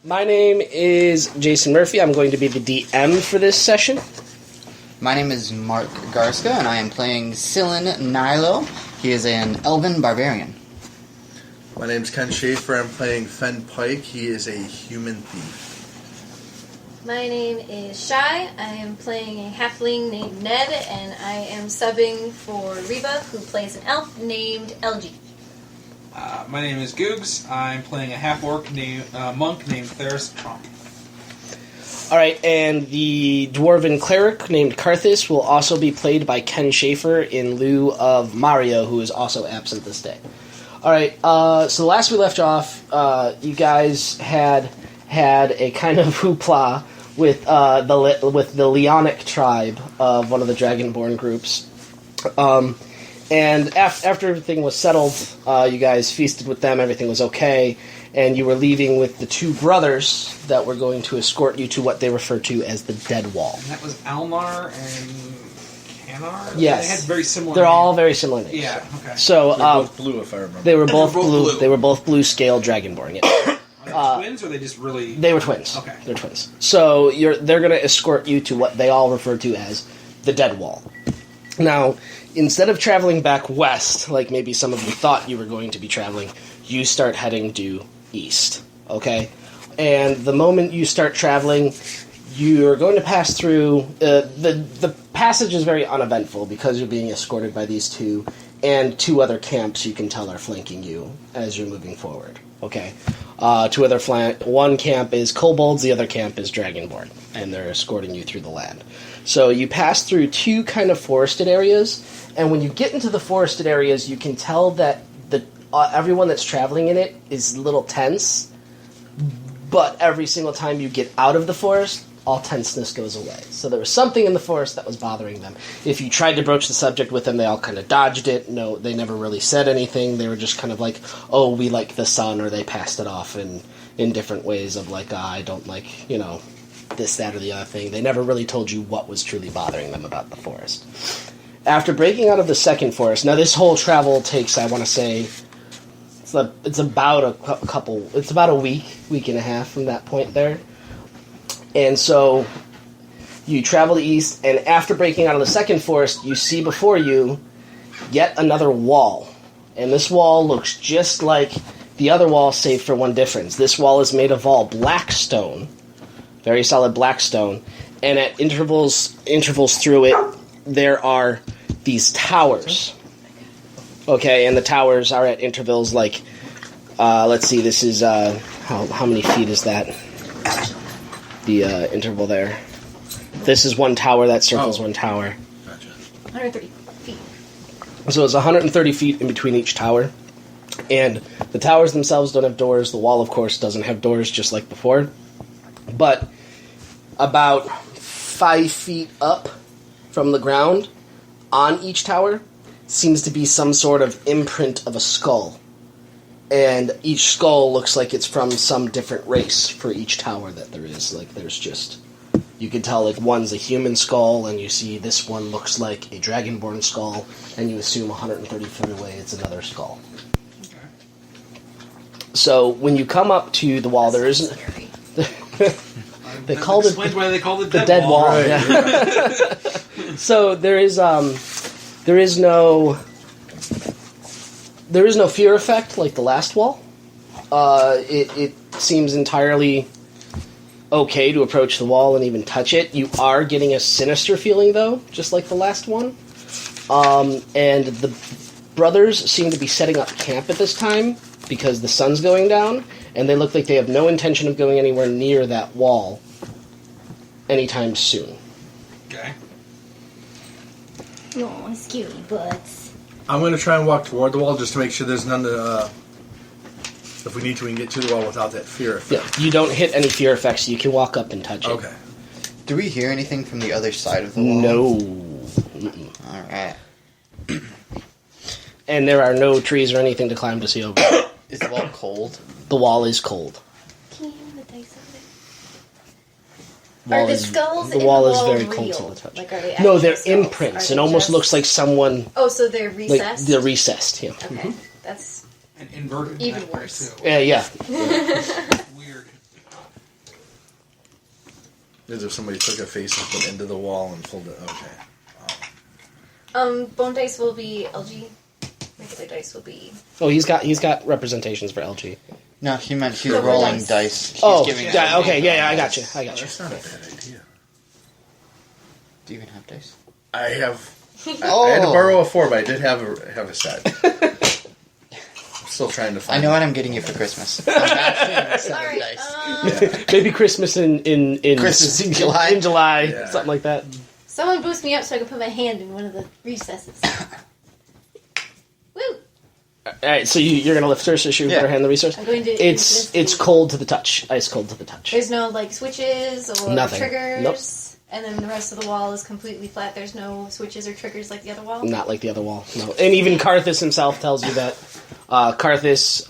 My name is Jason Murphy. I'm going to be the DM for this session. My name is Mark Garska, and I am playing Silen Nilo. He is an elven barbarian. My name's Ken Schaefer. I'm playing Fen Pike. He is a human thief. My name is Shai. I am playing a halfling named Ned, and I am subbing for Reba, who plays an elf named LG. My name is Googs. I'm playing a half-orc monk named Theris Trump. Alright, and the dwarven cleric named Karthus will also be played by Ken Schaefer in lieu of Mario, who is also absent this day. Alright, so last we left off, you guys had a kind of hoopla with the Leonic tribe of one of the Dragonborn groups. And after everything was settled, you guys feasted with them, everything was okay, and you were leaving with the two brothers that were going to escort you to what they refer to as the Dead Wall. And that was Almar and Canar? Yes. They had very similar They're names. all very similar names. Yeah, okay. So, They're both blue, if I remember. They were both both blue. blue. They were both blue-scale Dragonborn, yeah. Are they twins, or are they just really... They were twins. Okay. They're twins. So they're going to escort you to what they all refer to as the Dead Wall. Now, instead of traveling back west, like maybe some of you thought you were going to be traveling, you start heading due east, okay? And the moment you start traveling, you're going to pass through... the passage is very uneventful because you're being escorted by these two, and two other camps you can tell are flanking you as you're moving forward, okay? One camp is kobolds, the other camp is dragonborn, and they're escorting you through the land. So you pass through two kind of forested areas, and when you get into the forested areas, you can tell that everyone that's traveling in it is a little tense, but every single time you get out of the forest, all tenseness goes away. So there was something in the forest that was bothering them. If you tried to broach the subject with them, they all kind of dodged it. No, they never really said anything. They were just kind of like, oh, we like the sun, or they passed it off in different ways of like, I don't like, this, that, or the other thing. They never really told you what was truly bothering them about the forest. After breaking out of the second forest, now this whole travel takes, I want to say, it's about a week and a half from that point there. And so you travel east, and after breaking out of the second forest, you see before you yet another wall. And this wall looks just like the other wall, save for one difference. This wall is made of all black stone, very solid black stone, and at intervals through it, there are these towers. Okay, and the towers are at intervals like, let's see, this is, how many feet is that? The interval there. This is one tower, that circles one tower. Gotcha. 130 feet. So it's 130 feet in between each tower. And the towers themselves don't have doors. The wall, of course, doesn't have doors, just like before. But about 5 feet up from the ground, on each tower, seems to be some sort of imprint of a skull. And each skull looks like it's from some different race for each tower that there is. Like, there's just... You can tell, like, one's a human skull, and you see this one looks like a dragonborn skull, and you assume 130 feet away it's another skull. Okay. So, when you come up to the wall, there isn't... They called it... Explains why they called it the Dead Wall. Right. Yeah. So, there is no fear effect like the last wall. It seems entirely okay to approach the wall and even touch it. You are getting a sinister feeling, though, just like the last one. And the brothers seem to be setting up camp at this time because the sun's going down, and they look like they have no intention of going anywhere near that wall anytime soon. Okay. Oh, scary butts. I'm going to try and walk toward the wall just to make sure there's none to... if we need to, we can get to the wall without that fear effect. Yeah, you don't hit any fear effects. You can walk up and touch it. Okay. Do we hear anything from the other side of the wall? No. Alright. And there are no trees or anything to climb to see over. Is the wall cold? The wall is cold. Can you hear the dice over Wall Are the is- skulls the in wall the is wall very real? cold to the touch. Like, are they No, actual they're skulls? imprints. Are It they almost just- looks like someone... Oh, so they're Like, recessed? they're recessed, yeah. Okay, that's... And inverted. Even that way, worse. too. Yeah. Weird. As if somebody took a face and put it into the wall and pulled it. Okay. Bone dice will be LG. Regular dice will be. Oh, he's got representations for LG. No, he meant he's No, rolling dice. dice. He's giving yeah, them okay, yeah, I got dice. you. That's not a bad idea. Do you even have dice? I have. I had to borrow a 4, but I did have a set. I'm still trying to find. I know what I'm getting you for Christmas. I'm actually a set of Alright, dice. Maybe Christmas in Christmas in July? In July, Yeah. something like that. someone boost me up so I can put my hand in one of the recesses. Woo! All right, so you're gonna lift her, so she can Yeah. put her hand in the resource. I'm going to. It's cold to the touch, ice cold to the touch. There's no like switches or Nothing. triggers. Nope. And then the rest of the wall is completely flat. There's no switches or triggers like the other wall. Not like the other wall, no. And even Karthus himself tells you that Karthus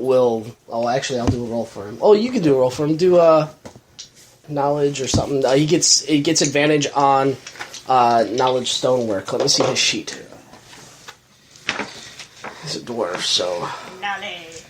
will. Oh, actually, I'll do a roll for him. Oh, you can do a roll for him. Do knowledge or something. He gets advantage on knowledge stonework. Let me see his sheet. He's a dwarf, so Knowledge.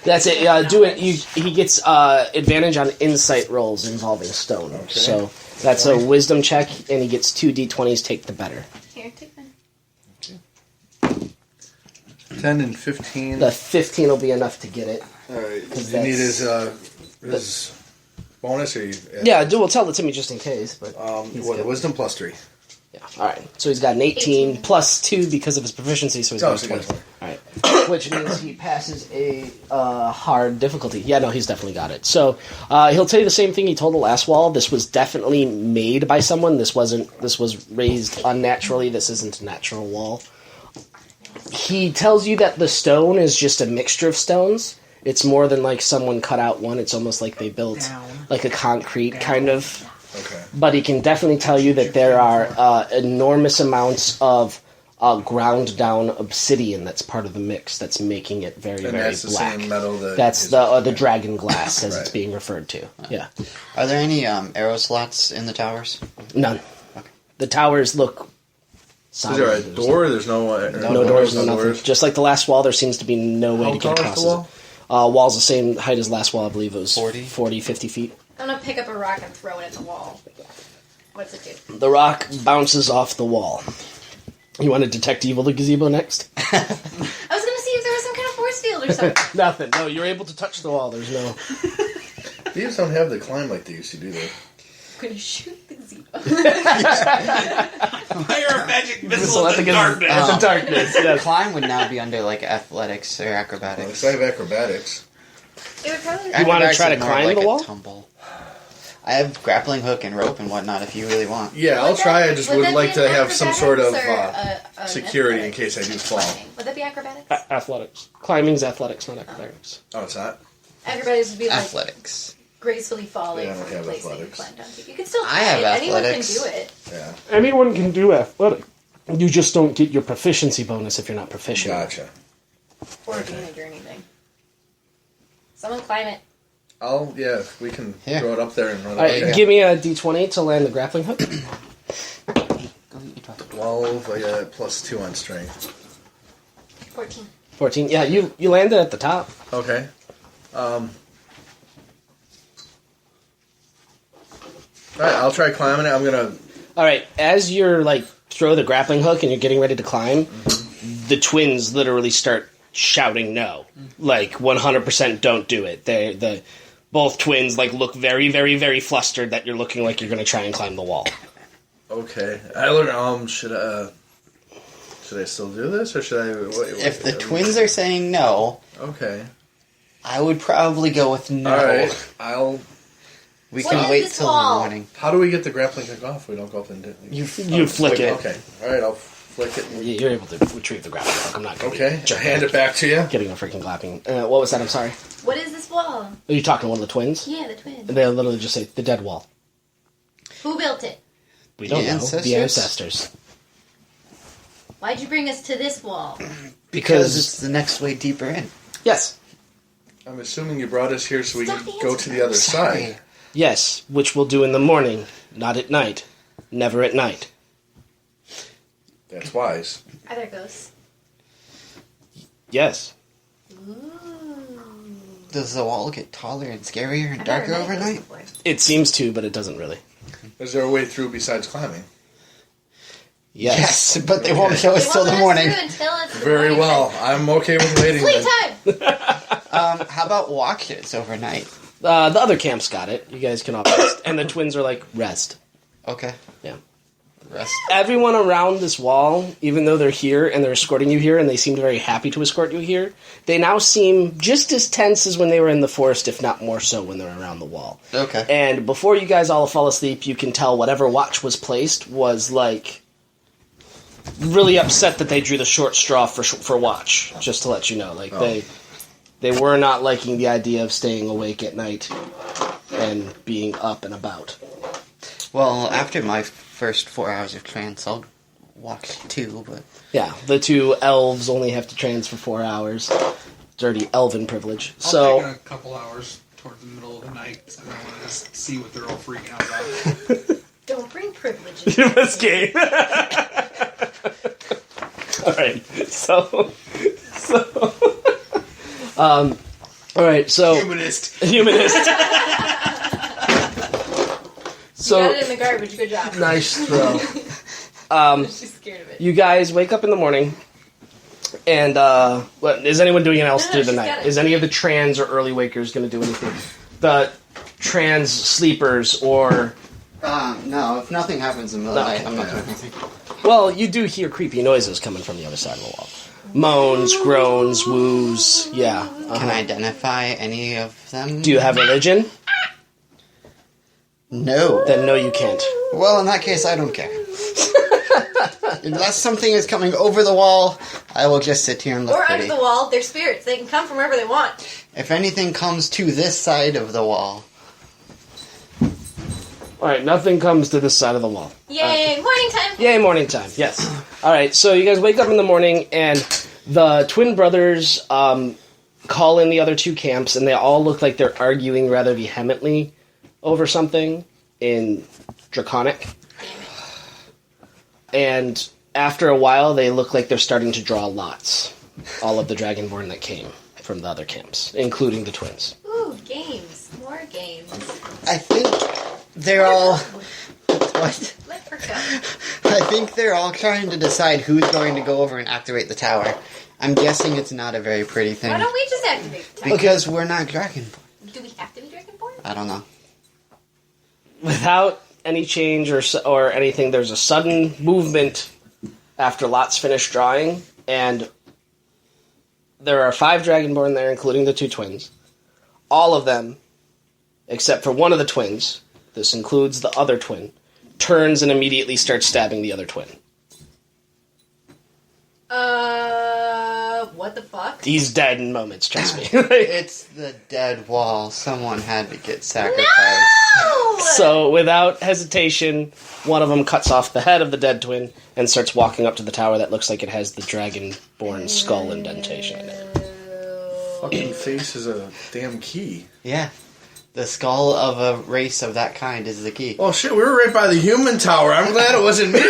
that's it. Do it. He gets advantage on insight rolls involving stone. Okay. So that's a wisdom check, and he gets 2 d20s. Take the better. Here, take one. 10 and 15. The 15 will be enough to get it. All right. Because You need that's- his bonus, or you? Yeah, well, tell it to me just in case. But he's What? good. Wisdom plus 3. Yeah. All right. So he's got an 18 plus 2 because of his proficiency. So he's got Oh, a so he 20. got All right. Which means he passes a hard difficulty. Yeah, no, he's definitely got it. So he'll tell you the same thing he told the last wall. This was definitely made by someone. This wasn't. This was raised unnaturally. This isn't a natural wall. He tells you that the stone is just a mixture of stones. It's more than like someone cut out one. It's almost like they built like a concrete kind of. Okay. But he can definitely tell you that there are enormous amounts of ground down obsidian that's part of the mix that's making it very, And very that's the black. same metal that. That's is- the dragon glass, as it's Right. being referred to. Yeah, Are there any arrow slots in the towers? none. The towers look Is solid. there a door? There's no. No doors, no nothing. Just like the last wall, there seems to be no way How to get tall is across the it. wall? Wall's the same height as last wall, I believe it was 40? 50 feet. I'm gonna pick up a rock and throw it at the wall. What's it do? The rock bounces off the wall. You want to detect evil the gazebo next? I was gonna see if there was some kind of force field or something. Nothing. No, you're able to touch the wall. There's no... These don't have the climb like they used to do. They. I'm gonna shoot the gazebo. Fire a magic missile Missile at the darkness. At the darkness, yes. Climb would now be under like athletics or acrobatics. Because I have acrobatics. It would probably. You wanna Acrobatics try to is more climb like the a wall? Tumble. I have grappling hook and rope and whatnot if you really want. Yeah, I'll Would try. that- I just would would that like be to an have some sort of acrobatics or, an security in athletics? case I do fall. Climbing. Would that be acrobatics? Athletics. Climbing's athletics, not acrobatics. Oh, it's not? Acrobatics would be like Athletics. gracefully falling Yeah, I don't from have the place that you athletics. climbed onto. You can still I try have it. Anyone can athletics. do it. Yeah. Anyone can do athletics. You just don't get your proficiency bonus if you're not proficient. Gotcha. Or advantage or anything. Someone climb it. Yeah, we can Here. throw it up there and run All right, it. give me a d20 to land the grappling hook. 12, I got plus 2 on strength. 14. 14. Yeah, you landed at the top. Okay. Alright, I'll try climbing it. I'm gonna. All right, as you're like throw the grappling hook and you're getting ready to climb, the twins literally start shouting no, like 100% don't do it. Both twins like look very, very, very flustered that you're looking like you're going to try and climb the wall. Okay. I look. Should I still do this or should I? If the twins are saying no, Okay. I would probably go with no. All right. We What can is wait this till wall? the morning. How do we get the grappling hook off? We don't go up and do. You flick it. Okay. All right. I'll flick it. You're able to retrieve the grappling hook. I'm not going Okay. I hand it back to you. getting a freaking clapping. What was that? I'm sorry. What is this wall? Are you talking to one of the twins? Yeah, the twins. And they literally just say the dead wall. Who built it? We don't The know. ancestors? The ancestors. Why'd you bring us to this wall? Because it's the next way deeper in. Yes. I'm assuming you brought us here so we Stop can the go to the other Sorry. side. Yes, which we'll do in the morning, not at night. Never at night. That's wise. Are there ghosts? Yes. Ooh. Does the wall get taller and scarier and I've never darker met overnight? those before. It seems to, but it doesn't really. Is there a way through besides climbing? Yes. But they won't show us They till won't the let us morning. through until it's the Very morning well. time. I'm okay with waiting. Sleep then. time! How about watches overnight? The other camps got it. You guys can all rest. And the twins are like, rest. Okay. Yeah. Rest. Everyone around this wall, even though they're here and they're escorting you here and they seemed very happy to escort you here, they now seem just as tense as when they were in the forest, if not more so when they're around the wall. Okay. And before you guys all fall asleep, you can tell whatever watch was placed was, like, really upset that they drew the short straw for watch, just to let you know. Like, they were not liking the idea of staying awake at night and being up and about. Well, after my first 4 hours of trance, I'll watch too, but... Yeah, the two elves only have to trans for 4 hours. Dirty elven privilege. I'll So, take a couple hours towards the middle of the night, and I want to just see what they're all freaking out about. Don't bring privileges. you escape. Alright, so... Alright, so... Humanist. Humanist. You got it in the garbage. Good job. Nice throw. She's scared of it. You guys wake up in the morning, and what is anyone doing else No, through the she's night? got it. Is any of the trans or early wakers going to do anything? The trans sleepers or No, if nothing happens in the middle of the No. night, I'm not doing anything. well, you do hear creepy noises coming from the other side of the wall. Moans, groans, woos. Yeah. uh-huh. Can I identify any of them? Do you have religion? No. Then no, you can't. Well, in that case, I don't care. Unless something is coming over the wall, I will just sit here and look Or pretty. under the wall. They're spirits. They can come from wherever they want. If anything comes to this side of the wall, All right, nothing comes to this side of the wall. Yay! Morning time. Yay, morning time. Yes. All right. So you guys wake up in the morning, and the twin brothers call in the other two camps, and they all look like they're arguing rather vehemently over something in Draconic. And after a while, they look like they're starting to draw lots. All of the Dragonborn that came from the other camps, including the twins. Ooh, games. More games. I think they're all... What? Let her go. I think they're all trying to decide who's going to go over and activate the tower. I'm guessing it's not a very pretty thing. Why don't we just activate the tower? Because we're not Dragonborn. Do we have to be Dragonborn? I don't know. Without any change or anything, there's a sudden movement after lots finish drawing, and there are 5 Dragonborn there, including the 2 twins. All of them, except for one of the twins, this includes the other twin, turns and immediately starts stabbing the other twin. What the fuck? He's dead in moments, trust me. It's the dead wall. Someone had to get sacrificed. No! So, without hesitation, one of them cuts off the head of the dead twin and starts walking up to the tower that looks like it has the Dragonborn skull indentation in it. Fucking face is a damn key. Yeah. The skull of a race of that kind is the key. Oh shit, we were right by the human tower. I'm glad it wasn't me.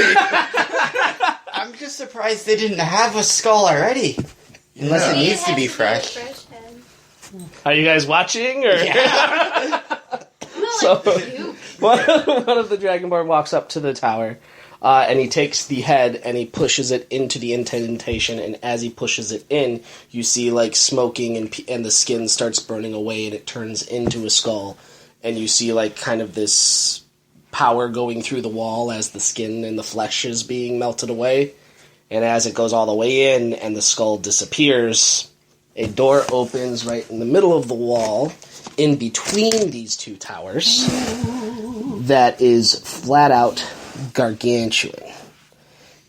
I'm just surprised they didn't have a skull already. Unless it Yeah. needs to be fresh. head. Are you guys watching? Or Yeah. So- You. one of the Dragonborn walks up to the tower, and he takes the head and he pushes it into the indentation. And as he pushes it in, you see like smoking and the skin starts burning away, and it turns into a skull. And you see like kind of this power going through the wall as the skin and the flesh is being melted away. And as it goes all the way in and the skull disappears, a door opens right in the middle of the wall, in between these 2 towers, that is flat out gargantuan.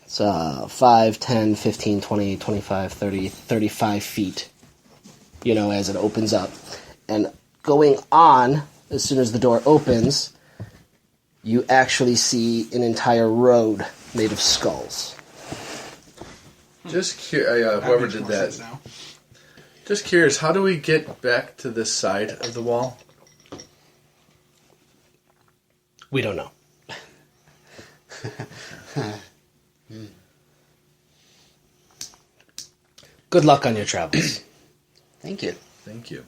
It's 5, 10, 15, 20, 25, 30, 35 feet, as it opens up. And going on, as soon as the door opens, you actually see an entire road made of skulls. Just whoever makes did more that. sense now. Just curious, how do we get back to this side of the wall? We don't know. Good luck on your travels. Thank you. Thank you.